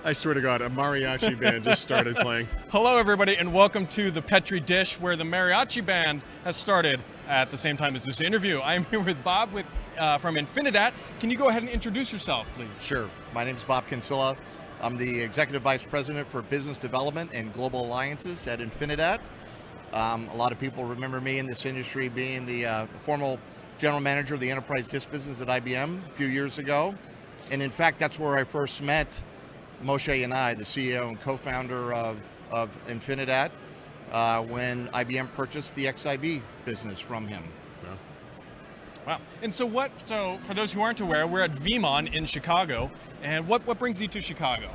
I swear to God, a mariachi band just started playing. Hello, everybody, and welcome to the Petri Dish, where the mariachi band has started at the same time as this interview. I'm here with Bob from Infinidat. Can you go ahead and introduce yourself, please? Sure. My name is Bob Kinsella. I'm the Executive Vice President for Business Development and Global Alliances at Infinidat. A lot of people remember me in this industry being the formal General Manager of the Enterprise Disk business at IBM a few years ago. And in fact, that's where I first met Moshe Yanai, the CEO and co-founder of Infinidat, when IBM purchased the XIB business from him. Yeah. Wow. And so for those who aren't aware, we're at VeeamON in Chicago. And what brings you to Chicago?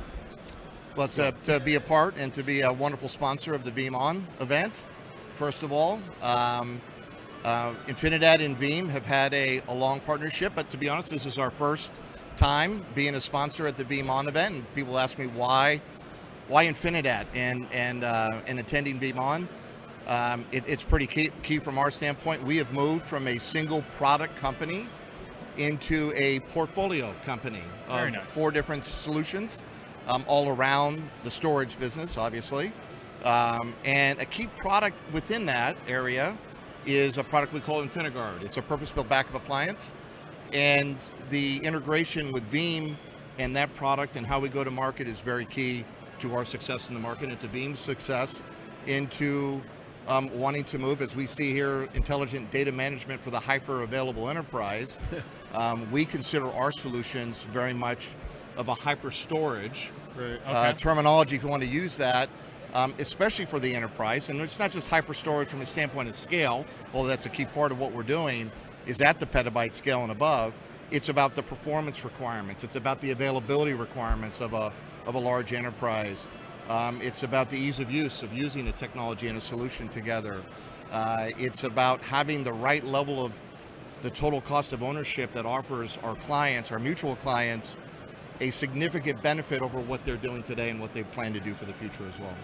Well, it's to be a part and to be a wonderful sponsor of the VeeamON event, first of all. Infinidat and Veeam have had a long partnership, but to be honest, this is our first time being a sponsor at the VeeamON event, and people ask me why Infinidat and attending VeeamON. It's pretty key from our standpoint. We have moved from a single product company into a portfolio company of Very nice. 4 different solutions, all around the storage business, obviously. And a key product within that area is a product we call Infiniguard. It's a purpose-built backup appliance. And the integration with Veeam and that product and how we go to market is very key to our success in the market and to Veeam's success into wanting to move, as we see here, intelligent data management for the hyper-available enterprise. We consider our solutions very much of a hyper-storage terminology, if you want to use that, especially for the enterprise. And it's not just hyper-storage from a standpoint of scale, although that's a key part of what we're doing, is at the petabyte scale and above. It's about the performance requirements. It's about the availability requirements of a large enterprise. It's about the ease of use of using a technology and a solution together. It's about having the right level of the total cost of ownership that offers our clients, our mutual clients, a significant benefit over what they're doing today and what they plan to do for the future as well.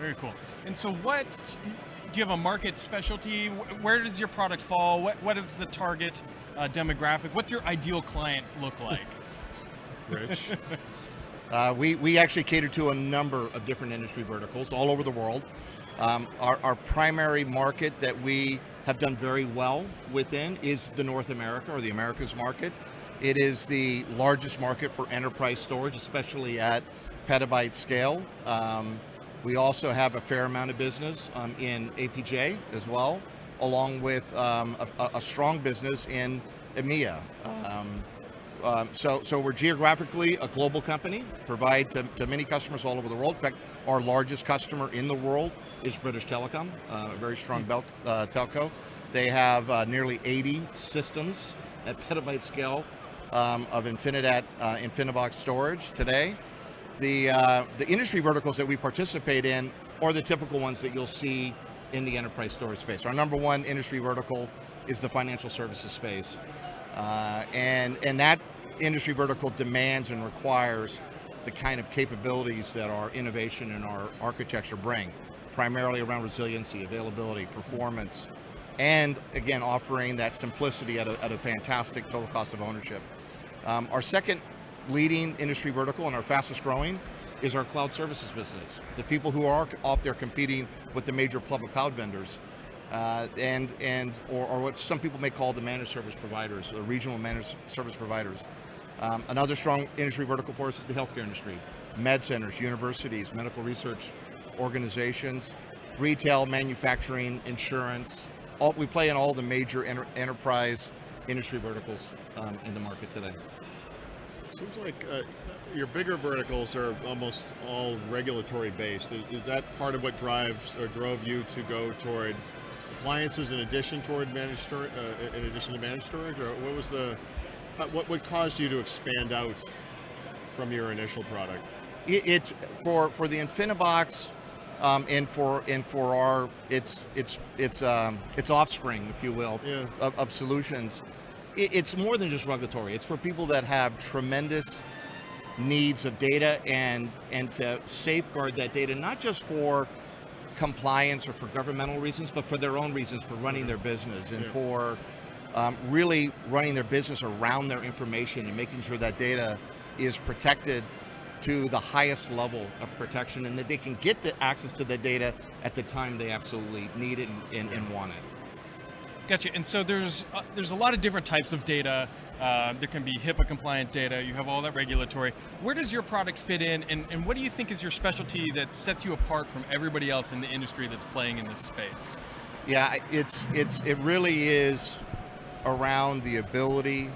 Very cool. And so do you have a market specialty? Where does your product fall? What is the target demographic? What's your ideal client look like? Rich. We actually cater to a number of different industry verticals all over the world. Our primary market that we have done very well within is the North America, or the Americas market. It is the largest market for enterprise storage, especially at petabyte scale. We also have a fair amount of business in APJ as well, along with a strong business in EMEA. So we're geographically a global company, provide to many customers all over the world. In fact, our largest customer in the world is British Telecom, a very strong telco. They have nearly 80 systems at petabyte scale of Infinidat InfiniBox storage today. The industry verticals that we participate in are the typical ones that you'll see in the enterprise storage space. Our number one industry vertical is the financial services space. And that industry vertical demands and requires the kind of capabilities that our innovation and our architecture bring, primarily around resiliency, availability, performance, and again, offering that simplicity at a fantastic total cost of ownership. Our second leading industry vertical and our fastest growing is our cloud services business. The people who are out there competing with the major public cloud vendors, or what some people may call the managed service providers, the regional managed service providers. Another strong industry vertical for us is the healthcare industry. Med centers, universities, medical research organizations, retail, manufacturing, insurance. We play in all the major enterprise industry verticals in the market today. Seems like your bigger verticals are almost all regulatory based. Is that part of what drove you to go toward appliances in addition to managed storage, or what was what caused you to expand out from your initial product? For the InfiniBox and for our its offspring, if you will, yeah, of solutions. It's more than just regulatory. It's for people that have tremendous needs of data and to safeguard that data, not just for compliance or for governmental reasons, but for their own reasons, for running their business and for really running their business around their information and making sure that data is protected to the highest level of protection, and that they can get the access to the data at the time they absolutely need it and want it. Gotcha. And so there's a lot of different types of data. There can be HIPAA compliant data. You have all that regulatory. Where does your product fit in, and what do you think is your specialty that sets you apart from everybody else in the industry that's playing in this space? Yeah, it really is around the ability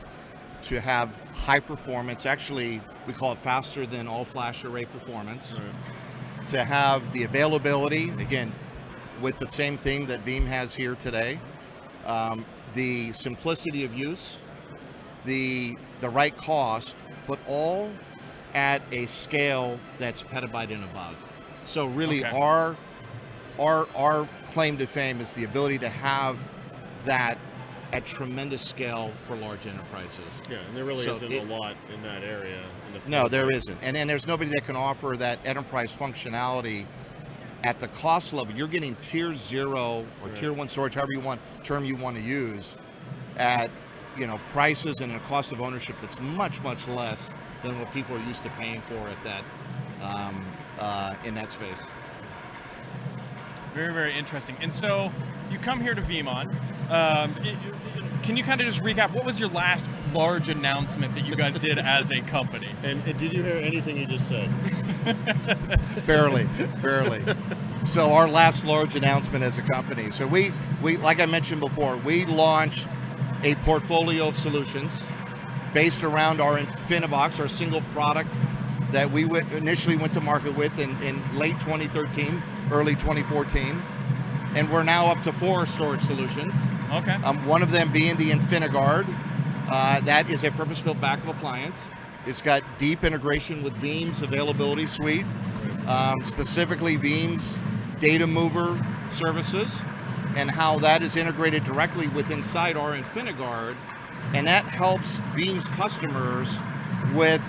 to have high performance. Actually, we call it faster than all flash array performance. Right. To have the availability, again, with the same thing that Veeam has here today. The simplicity of use, the right cost, but all at a scale that's petabyte and above. So really, okay. Our claim to fame is the ability to have that at tremendous scale for large enterprises. Yeah, and there really isn't a lot in that area. No, there isn't, and there's nobody that can offer that enterprise functionality at the cost level. You're getting tier 0 or tier 1 storage, however you want to use, at prices and a cost of ownership that's much less than what people are used to paying for at that in that space. Very, very interesting. And so you come here to VeeamON. Can you kind of just recap, what was your last large announcement that you guys did as a company? And did you hear anything he just said? Barely. So our last large announcement as a company. So we like I mentioned before, we launched a portfolio of solutions based around our Infinibox, our single product that we initially went to market with in late 2013, early 2014. And we're now up to 4 storage solutions. Okay. One of them being the InfiniGuard. That is a purpose-built backup appliance. It's got deep integration with Veeam's availability suite, specifically Veeam's data mover services, and how that is integrated directly with inside our InfiniGuard, and that helps Veeam's customers with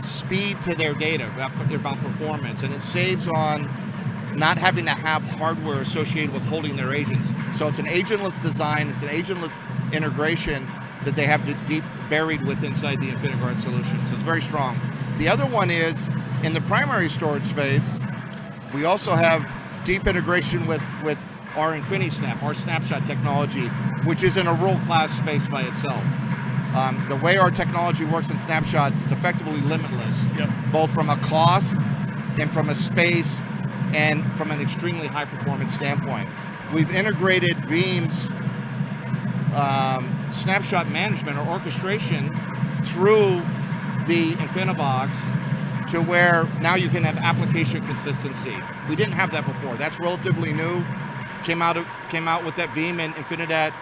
speed to their data, about performance, and it saves on not having to have hardware associated with holding their agents. So it's an agentless design, it's an agentless integration that they have deep buried with inside the InfiniGuard solution. So it's very strong. The other one is, in the primary storage space, we also have deep integration with our InfiniSnap, our snapshot technology, which is in a world-class space by itself. The way our technology works in snapshots is effectively limitless, both from a cost and from a space and from an extremely high performance standpoint. We've integrated Veeam's snapshot management or orchestration through the Infinibox to where now you can have application consistency. We didn't have that before. That's relatively new. Came out with that. Veeam and Infinidat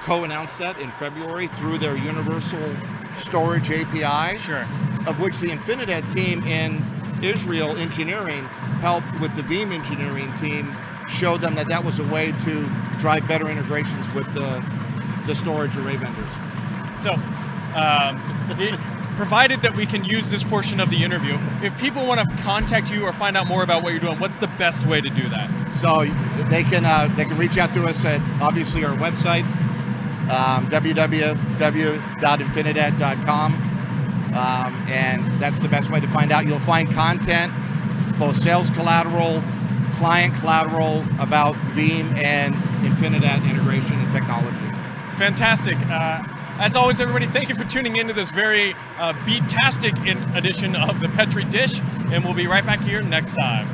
co-announced that in February through their Universal Storage API. Sure. Of which the Infinidat team in Israel engineering helped with the Veeam engineering team, showed them that was a way to drive better integrations with the storage array vendors. So, provided that we can use this portion of the interview, if people want to contact you or find out more about what you're doing, what's the best way to do that? So they can reach out to us at obviously our website, www.infinidat.com. And that's the best way to find out. You'll find content, both sales collateral, client collateral about Veeam and Infinidat integration and technology. Fantastic. As always, everybody, thank you for tuning into this very beat-tastic edition of the Petri Dish, and we'll be right back here next time.